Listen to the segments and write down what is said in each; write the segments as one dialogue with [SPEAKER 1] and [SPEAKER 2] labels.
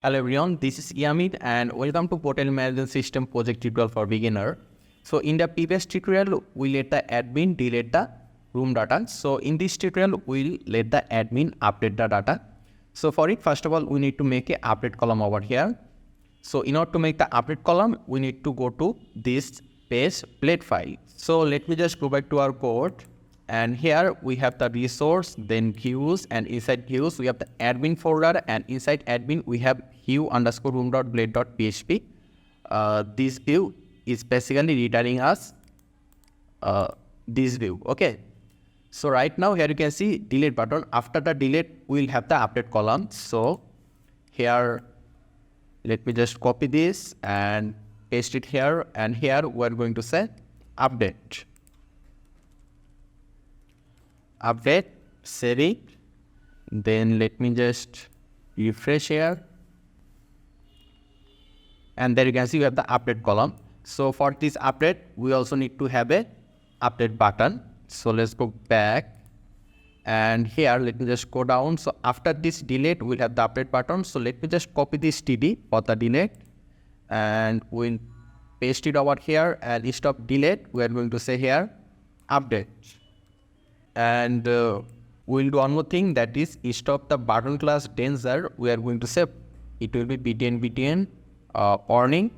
[SPEAKER 1] Hello everyone, this is Yamid and welcome to Portal Management System project tutorial for beginner. So in the previous tutorial, we let the admin delete the room data. So in this tutorial, we'll let the admin update the data. So for it, first of all, we need to make an update column over here. So in order to make the update column, we need to go to this page plate file. So let me just go back to our code. And here we have the resource, then views, and inside views we have the admin folder, and inside admin we have view_room.blade.php. This view is basically returning us this view. Okay. So right now here you can see delete button. After the delete, we will have the update column. So here, let me just copy this and paste it here. And here we're going to say update. Update, save it, then let me just refresh here, and there you can see we have the update column. So for this update, we also need to have a update button. So let's go back, and here let me just go down. So after this delete, we'll have the update button. So let me just copy this TD for the delete, and we'll paste it over here, and instead of delete, we are going to say here update. And we'll do one more thing, that is instead of the button class danger, we are going to say it will be btn warning.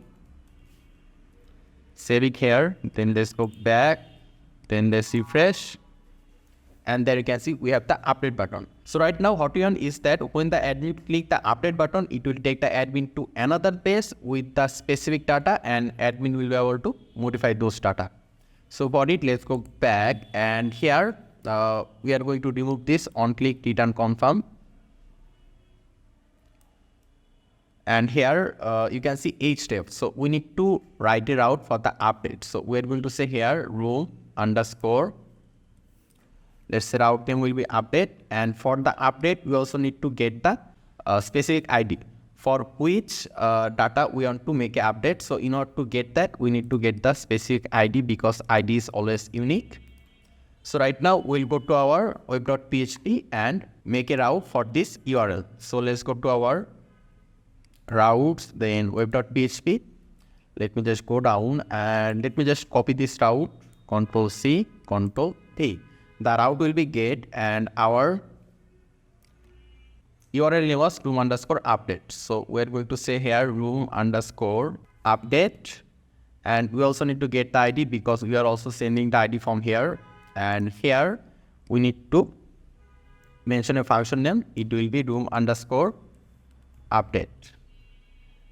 [SPEAKER 1] Save it here, then let's go back, then let's refresh, and there you can see we have the update button. So right now what we want is that when the admin click the update button, it will take the admin to another page with the specific data, and admin will be able to modify those data. So for it, let's go back, and here we are going to remove this on click return confirm. And here you can see each step. So we need to write it out for the update. So we are going to say here room underscore, let's say route name will be update. And for the update, we also need to get the specific ID for which data we want to make an update. So in order to get that, we need to get the specific ID, because ID is always unique. So right now we'll go to our web.php and make a route for this URL. So let's go to our routes, then web.php. Let me just go down and let me just copy this route, Ctrl C, Ctrl T. The route will be get, and our URL name was room underscore update. So we're going to say here room underscore update, and we also need to get the ID because we are also sending the ID from here. And here we need to mention a function name. It will be room underscore update.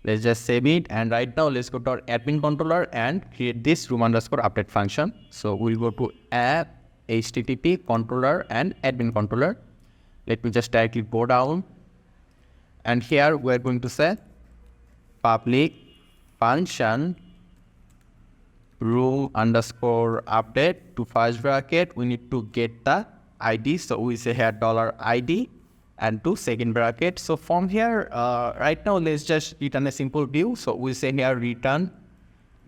[SPEAKER 1] Let's just save it, and right now let's go to our admin controller and create this room underscore update function. So we'll go to app http controller and admin controller. Let me just directly go down, and here we're going to say public function room underscore update. To first bracket, we need to get the ID. So we say here $ID, and to second bracket. So from here, right now, let's just return a simple view. So we say here return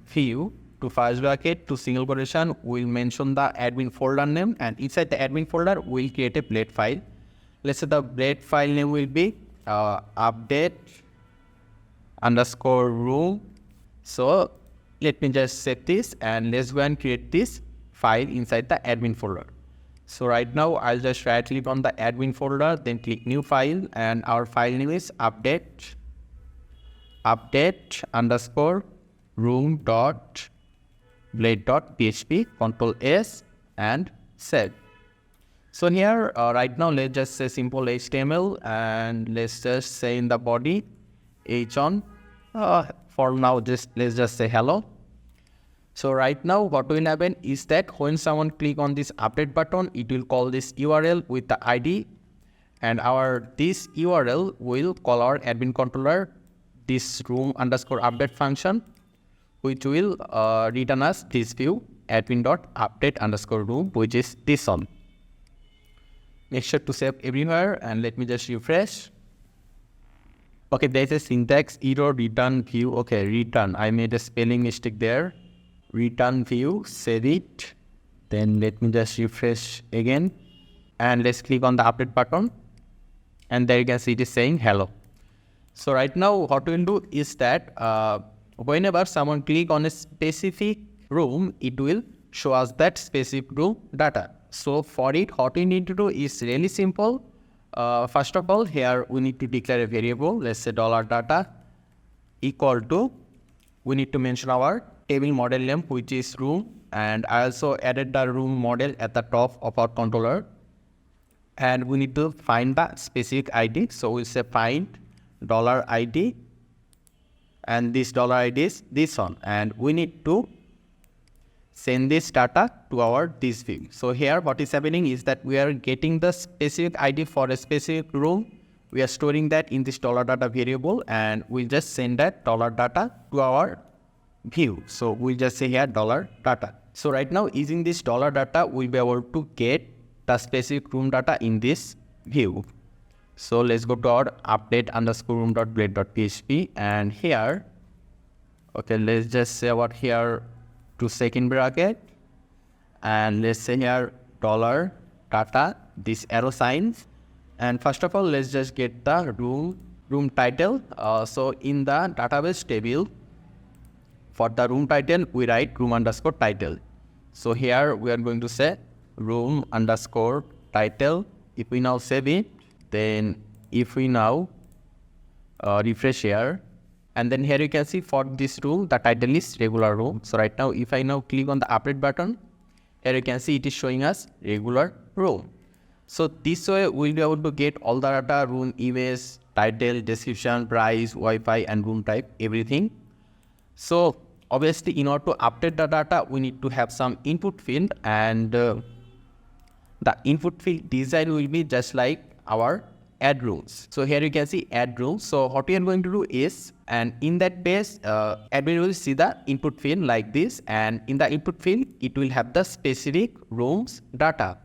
[SPEAKER 1] view. To first bracket, to single quotation, we'll mention the admin folder name, and inside the admin folder, we'll create a blade file. Let's say the blade file name will be update underscore room. So let me just set this, and let's go and create this file inside the admin folder. So right now I'll just right click on the admin folder, then click new file, and our file name is update underscore room.blade.php. Ctrl S and save. So here right now let's just say simple HTML, and let's just say in the body h on for now let's just say hello. So right now what will happen is that when someone click on this update button, it will call this URL with the ID, and this URL will call our admin controller this room underscore update function, which will return us this view admin.update underscore room, which is this one. Make sure to save everywhere, and let me just refresh. Okay, there's a syntax error, return view. Okay, return. I made a spelling mistake there. Return view, save it. Then let me just refresh again. And let's click on the update button. And there you can see it is saying hello. So right now what we'll do is that whenever someone click on a specific room, it will show us that specific room data. So for it, what we need to do is really simple. First of all, here we need to declare a variable. Let's say $data equal to, we need to mention our table model name, which is room, and I also added the room model at the top of our controller. And we need to find the specific ID. So we'll say find $ID, and this $ID is this one, and we need to send this data to our this view. So here what is happening is that we are getting the specific ID for a specific room. We are storing that in this $data variable, and we'll just send that $data to our view. So we'll just say here $data. So right now using this $data, we'll be able to get the specific room data in this view. So let's go to our update underscore room.blade.php, and here, okay, let's just say about here to second bracket, and let's say here $data, this arrow signs, and first of all let's just get the room title. So in the database table, for the room title we write room underscore title. So here we are going to say room underscore title. If we now save it, then if we now refresh here, and then here you can see for this room the title is regular room. So right now if I now click on the update button, here you can see it is showing us regular room. So this way we'll be able to get all the data: room image, title, description, price, Wi-Fi, and room type, everything. So obviously in order to update the data, we need to have some input field, and the input field design will be just like our add rooms. So here you can see add rooms. So what we are going to do is, and in that base, admin will see the input field like this, and in the input field, it will have the specific rooms data.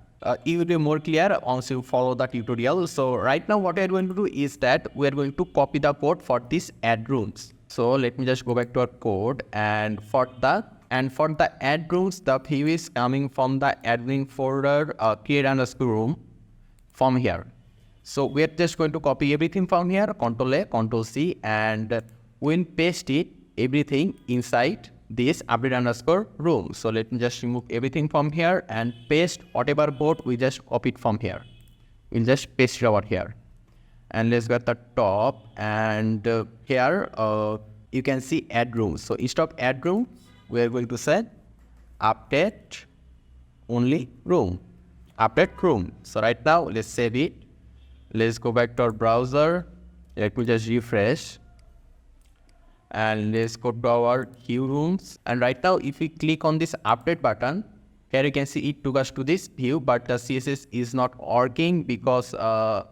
[SPEAKER 1] It will be more clear once you follow the tutorial. So right now what we are going to do is that we are going to copy the code for this add rooms. So let me just go back to our code, and for the add rooms, the view is coming from the admin folder create underscore room from here. So we're just going to copy everything from here, Control A, Control C, and we'll paste it everything inside this update underscore room. So let me just remove everything from here and paste whatever code we just copied from here. We'll just paste it over here. And let's go at the top, and here you can see add room. So instead of add room, we're going to say update only room, update room. So right now let's save it. Let's go back to our browser. Let me just refresh, and let's go to our queue rooms. And right now if we click on this update button, here you can see it took us to this view, but the CSS is not working because there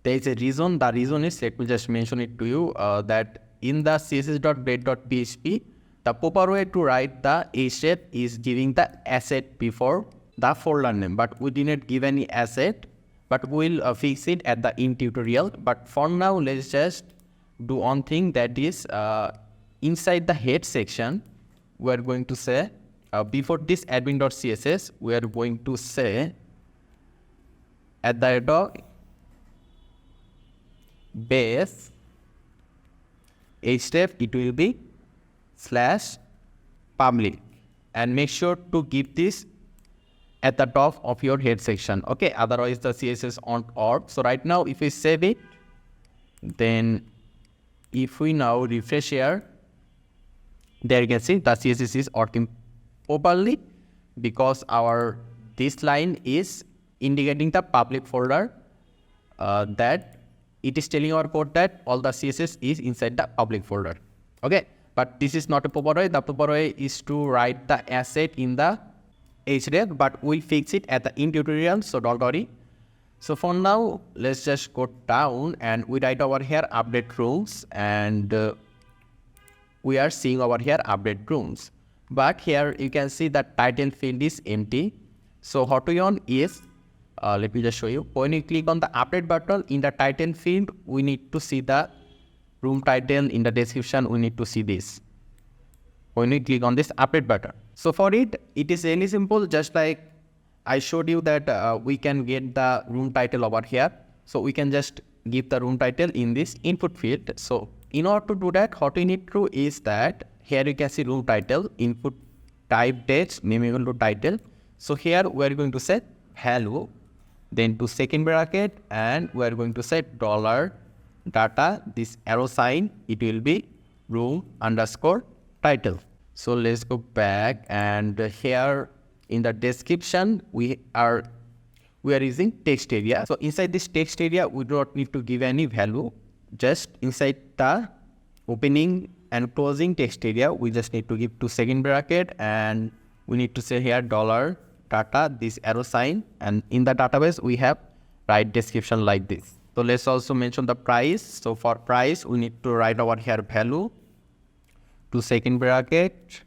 [SPEAKER 1] is a reason. The reason is, let me just mention it to you, that in the css.blade.php, the proper way to write the href is giving the asset before the folder name, but we didn't give any asset, but we'll fix it at the in tutorial. But for now, let's just do one thing, that is inside the head section, we're going to say before this admin.css, we are going to say at the rate of base href, it will be /public, and make sure to give this at the top of your head section, okay? Otherwise the CSS won't work. So right now if we save it, then if we now refresh here, there you can see the CSS is working properly, because our this line is indicating the public folder, that it is telling our code that all the CSS is inside the public folder, okay? But this is not a proper way. The proper way is to write the asset in the href, but we'll fix it at the in tutorial, so don't worry. So for now, let's just go down and we write over here update rooms, and we are seeing over here update rooms. But here you can see that title field is empty. So what we want is, let me just show you. When you click on the update button, in the title field, we need to see the room title. In the description, we need to see this when we click on this update button. So for it, it is really simple. Just like I showed you that we can get the room title over here. So we can just give the room title in this input field. So in order to do that, what we need to do is that here you can see room title, input type text, name equal to title. So here we are going to set value, then to second bracket, and we are going to set dollar data, this arrow sign, it will be room underscore title. So let's go back, and here in the description we are using text area. So inside this text area we do not need to give any value, just inside the opening and closing text area we just need to give to second bracket, and we need to say here dollar data, this arrow sign, and in the database we have write description like this. So let's also mention the price. So for price we need to write over here value to second bracket,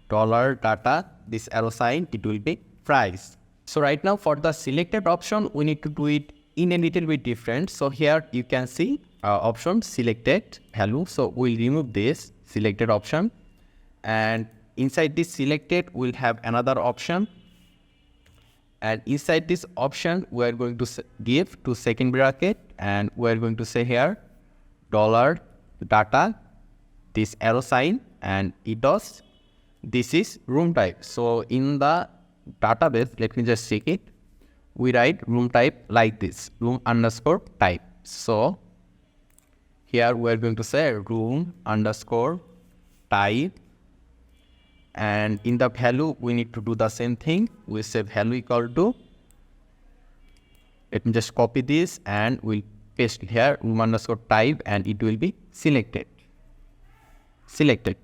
[SPEAKER 1] dollar data, this arrow sign, it will be price. So right now for the selected option we need to do it in a little bit different. So here you can see option selected value. So we'll remove this selected option, and inside this selected we'll have another option, and inside this option we are going to give to second bracket, and we are going to say here dollar data, this arrow sign, and it does, this is room type. So in the database, let me just check it, we write room type like this, room underscore type. So here we are going to say room underscore type, and in the value we need to do the same thing. We say value equal to, let me just copy this and we'll paste here room underscore type, and it will be selected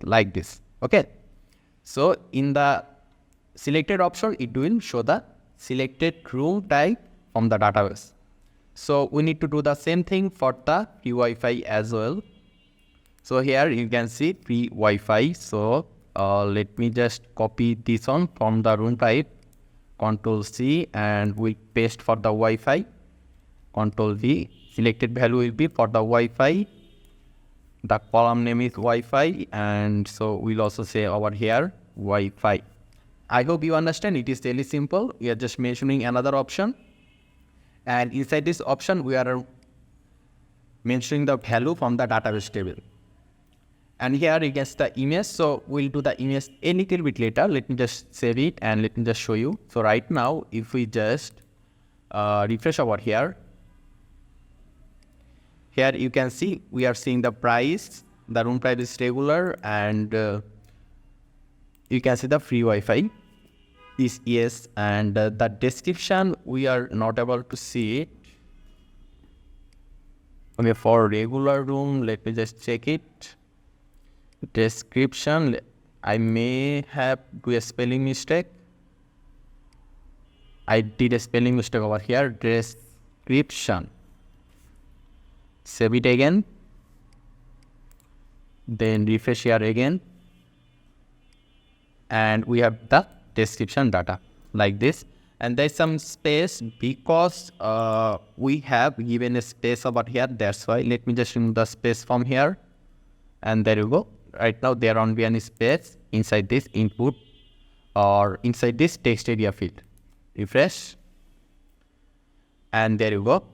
[SPEAKER 1] like this. Okay, so in the selected option it will show the selected room type from the database. So we need to do the same thing for the free Wi-Fi as well. So here you can see free Wi-Fi. So let me just copy this one from the room type, Control C, and we paste for the Wi-Fi, Control V. Selected value will be for the Wi-Fi, the column name is Wi-Fi, and so we'll also say over here Wi-Fi. I hope you understand, it is really simple. We are just mentioning another option, and inside this option we are mentioning the value from the database table. And here you can see the image. So we'll do the image a little bit later. Let me just save it and let me just show you. So right now if we just refresh over here, here you can see we are seeing the price, the room price is regular, and you can see the free Wi-Fi is yes, and the description we are not able to see it. Okay, for regular room, let me just check it. Description, I may have do a spelling mistake. I did a spelling mistake over here. Description. Save it again. Then refresh here again. And we have the description data like this. And there's some space because we have given a space over here. That's why. Let me just remove the space from here. And there you go. Right now there won't be any space inside this input or inside this text area field. Refresh. And there you go.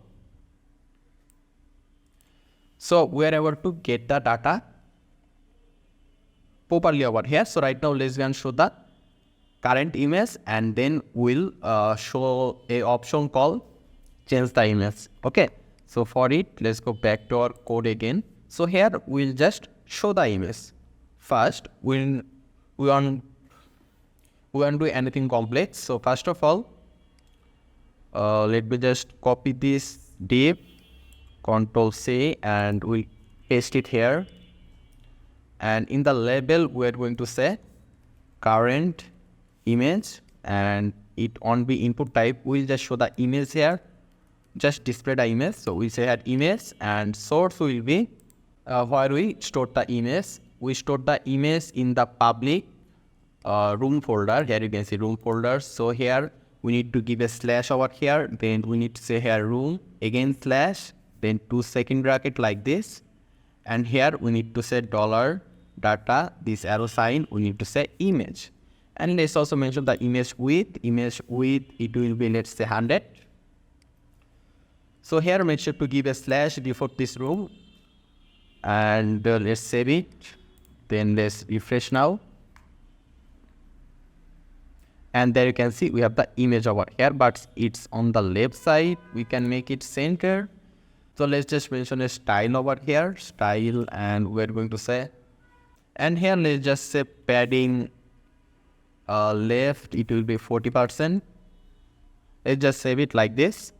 [SPEAKER 1] So we are able to get the data properly over here. So right now let's go and show the current image, and then we'll show a option called change the image. Okay. So for it, let's go back to our code again. So here we'll just show the image. First, we won't do anything complex. So first of all, let me just copy this div, Control C, and we'll paste it here. And in the label, we're going to say current image, and it won't be input type. We'll just show the image here, just display the image. So we say that image, and source will be where we store the image. We store the image in the public room folder. Here you can see room folder. So here we need to give a slash over here. Then we need to say here room, again slash, then 2 second bracket like this. And here we need to say dollar data, this arrow sign, we need to say image. And let's also mention the image width. Image width, it will be, let's say 100. So here make sure to give a slash before this room, and let's save it. Then let's refresh now. And there you can see we have the image over here, but it's on the left side. We can make it center. So let's just mention a style over here, style, and we're going to say, and here let's just say padding left, it will be 40%. Let's just save it like this.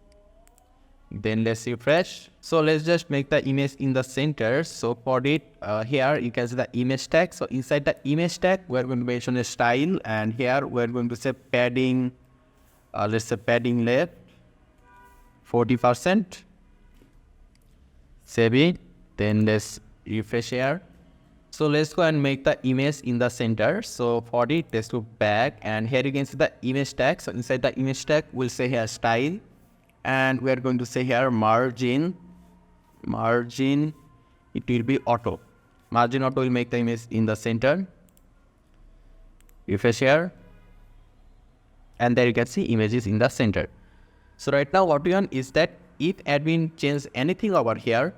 [SPEAKER 1] Then let's refresh. So let's just make the image in the center. So for it, here you can see the image tag. So inside the image tag, we're going to mention a style, and here we're going to say padding, let's say padding left 40%. Save it. Then let's refresh here. So let's go and make the image in the center. So for it, let's go back, and here you can see the image tag. So inside the image tag, we'll say here style, and we are going to say here margin, it will be auto. Margin auto will make the image in the center. Refresh here, and there you can see images in the center. So right now what we want is that if admin changes anything over here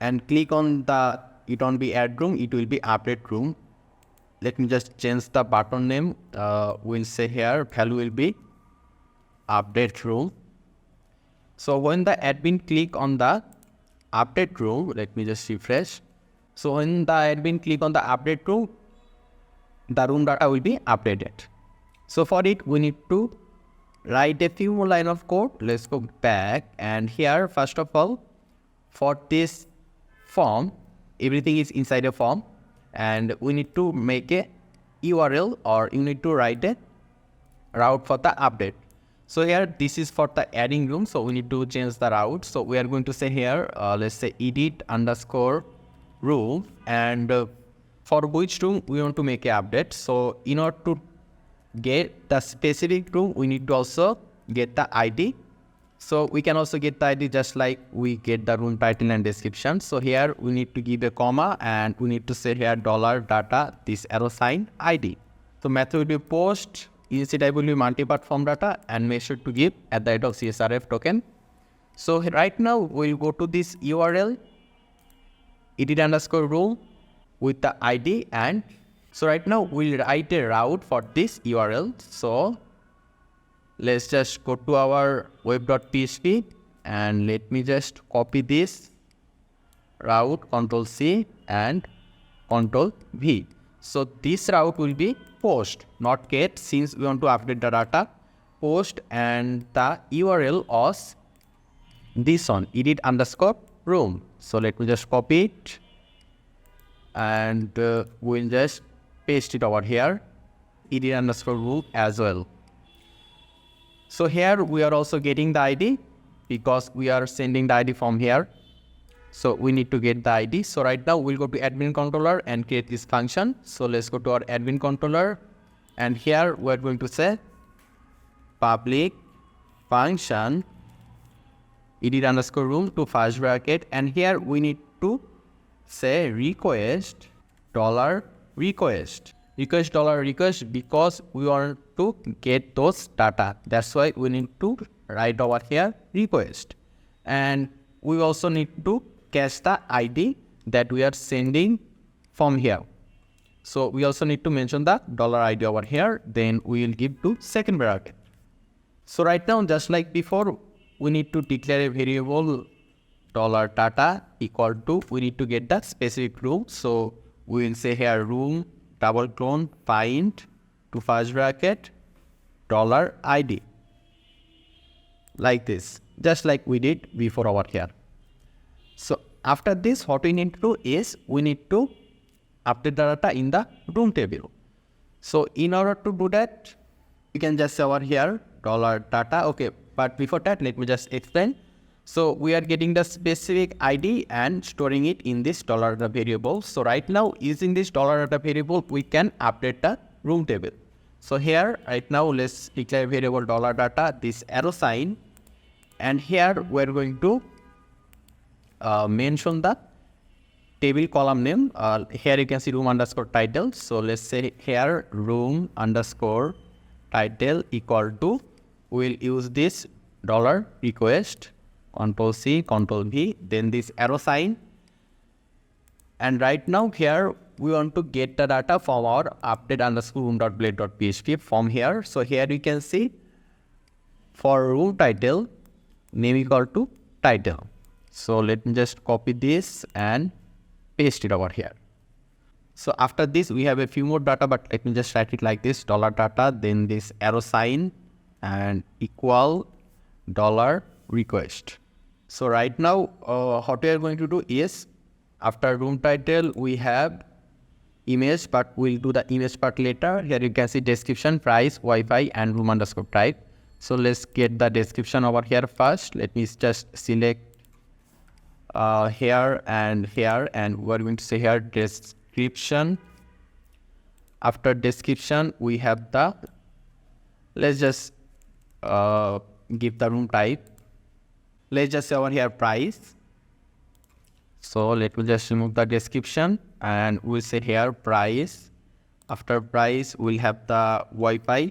[SPEAKER 1] and click on the, it won't be add room, it will be update room. Let me just change the button name. We'll say here value will be update room. So when the admin click on the update room, let me just refresh. So when the admin click on the update room, the room data will be updated. So for it, we need to write a few more line of code. Let's go back, and here first of all, for this form, everything is inside a form, and we need to make a URL, or you need to write a route for the update. So here this is for the adding room, so we need to change the route. So we are going to say here, let's say edit underscore room, and for which room we want to make an update. So in order to get the specific room, we need to also get the ID. So we can also get the ID just like we get the room title and description. So here we need to give a comma, and we need to say here $data, this arrow sign ID. So method will be post instead will be multi-part form data, and make sure to give at the end of CSRF token. So right now we'll go to this URL, edit underscore room with the ID, and so right now we'll write a route for this URL. So let's just go to our web.php, and let me just copy this route, Ctrl C and Ctrl V. So this route will be post, not get, since we want to update the data. Post, and the URL was this one, edit underscore room. So let me just copy it, and we'll just paste it over here, edit underscore room as well. So here we are also getting the ID because we are sending the ID from here. So we need to get the ID. So right now we'll go to admin controller and create this function. So let's go to our admin controller, and here we're going to say public function edit underscore room to first bracket, and here we need to say request $request $request because we want to get those data. That's why we need to write over here request, and we also need to cache the ID that we are sending from here. So we also need to mention the $ID over here. Then we will give to second bracket. So right now, just like before, we need to declare a variable $data equal to, we need to get the specific room. So we will say here room double clone find to first bracket $ID, like this, just like we did before over here. So after this, what we need to do is we need to update the data in the room table. So in order to do that, we can just say over here $data. Okay, but before that, let me just explain. So we are getting the specific ID and storing it in this $data variable. So right now, using this $data variable, we can update the room table. So here, right now, let's declare variable $data, this arrow sign, and here we're going to mention the table column name. Here you can see room underscore title. So let's say here room underscore title equal to, we'll use this $request Control C, Control V, then this arrow sign. And right now here, we want to get the data from our update underscore room.blade.php from here. So here you can see for room title, name equal to title. So let me just copy this and paste it over here. So after this, we have a few more data, but let me just write it like this, $data, then this arrow sign and equal $request. So right now, what we are going to do is, after room title, we have image, but we'll do the image part later. Here you can see description, price, Wi-Fi, and room underscore type. So let's get the description over here first. Let me just select here, and we're going to say here description. After description, we have the, let's just give the room type. Let's just say over here price. So let me just remove the description and we'll say here price. After price, we'll have the Wi-Fi.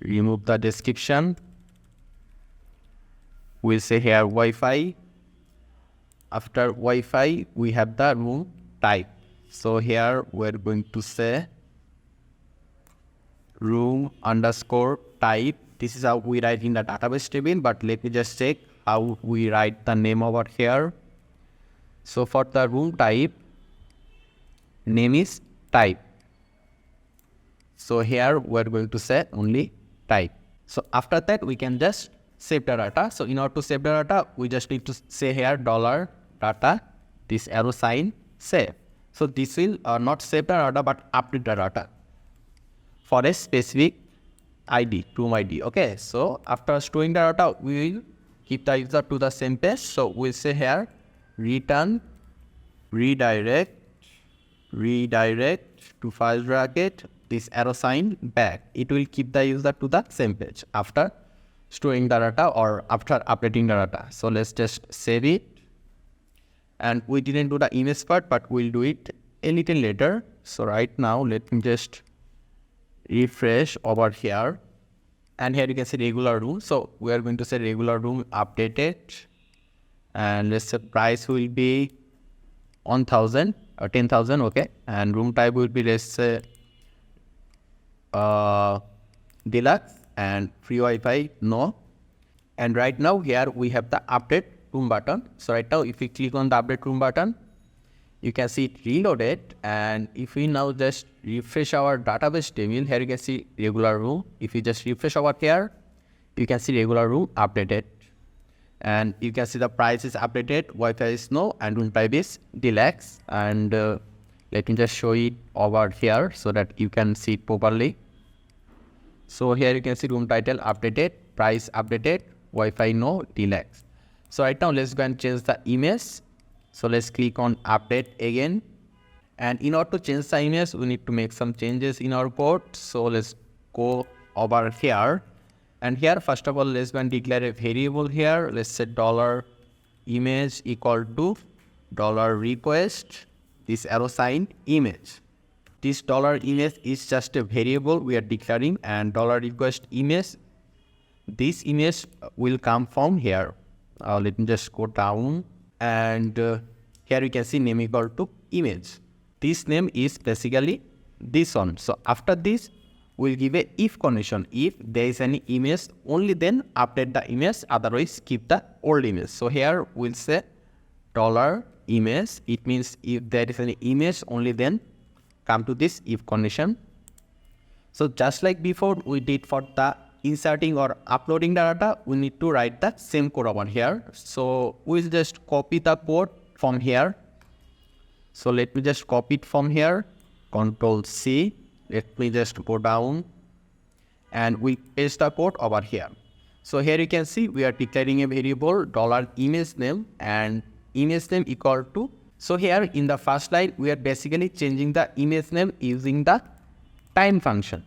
[SPEAKER 1] Remove the description. We'll say here Wi-Fi. After Wi-Fi, we have the room type. So here we're going to say room underscore type. This is how we write in the database table, but let me just check how we write the name over here. So for the room type, name is type. So here we're going to say only type. So after that, we can just save the data. So in order to save the data, we just need to say here $data, this arrow sign, save. So this will not save the data, but update the data for a specific ID, room ID. Okay, so after storing the data, we will keep the user to the same page. So we'll say here return redirect to first bracket, this arrow sign back. It will keep the user to the same page after storing the data or after updating the data. So let's just save it. And we didn't do the image part, but we'll do it a little later. So right now, let me just refresh over here. And here you can see regular room. So we are going to say regular room updated. And let's say price will be 1,000 or 10,000, okay. And room type will be, let's say, deluxe, and free Wi-Fi, no. And right now here we have the update room button. So right now, if we click on the update room button, you can see it reloaded. And if we now just refresh our database table, here you can see regular room. If you just refresh over here, you can see regular room updated. And you can see the price is updated, Wi-Fi is no, and room type is deluxe. And let me just show it over here so that you can see it properly. So here you can see room title updated, price updated, Wi-Fi no, deluxe. So right now let's go and change the image. So let's click on update again. And in order to change the image, we need to make some changes in our code. So let's go over here. And here, first of all, let's go and declare a variable here. Let's say $image equal to $request, this arrow sign image. This $image is just a variable we are declaring, and $request image, this image will come from here. Let me just go down, and here you can see name equal to image. This name is basically this one. So after this, we'll give a if condition. If there is any image, only then update the image, otherwise keep the old image. So here we'll say $image. It means if there is any image, only then come to this if condition. So just like before we did for the inserting or uploading the data, we need to write the same code over here. So we'll just copy the code from here. So let me just copy it from here, Control C. Let me just go down and we paste the code over here. So here you can see we are declaring a variable $image name and image name equal to. So here in the first line, we are basically changing the image name using the time function.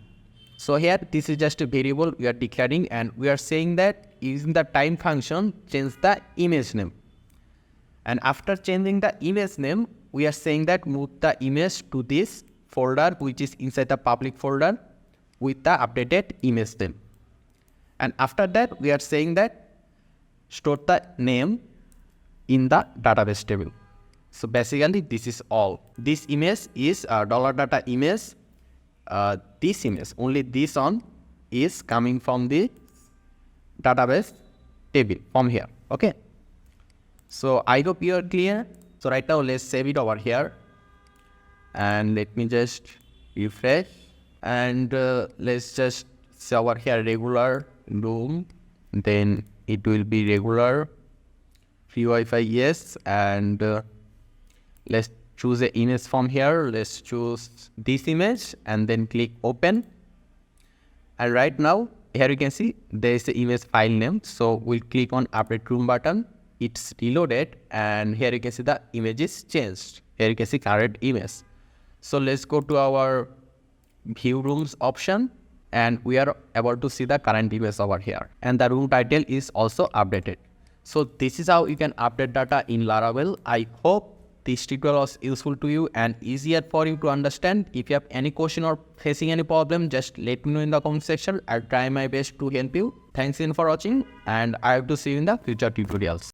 [SPEAKER 1] So here this is just a variable we are declaring, and we are saying that using the time function, change the image name. And after changing the image name, we are saying that move the image to this folder, which is inside the public folder with the updated image name. And after that, we are saying that store the name in the database table. So basically this is all. This image is $data image. This image, only this one is coming from the database table from here. Okay. So I hope you are clear. So right now let's save it over here. And let me just refresh. And let's just say over here regular room. Then it will be regular free Wi-Fi, yes. And let's choose an image from here. Let's choose this image and then click open. And right now here you can see there is the image file name. So we'll click on update room button. It's reloaded and here you can see the image is changed. Here you can see current image. So let's go to our view rooms option and we are able to see the current image over here. And the room title is also updated. So this is how you can update data in Laravel. I hope this tutorial was useful to you and easier for you to understand. If you have any question or facing any problem, just let me know in the comment section. I'll try my best to help you. Thanks again for watching and I hope to see you in the future tutorials.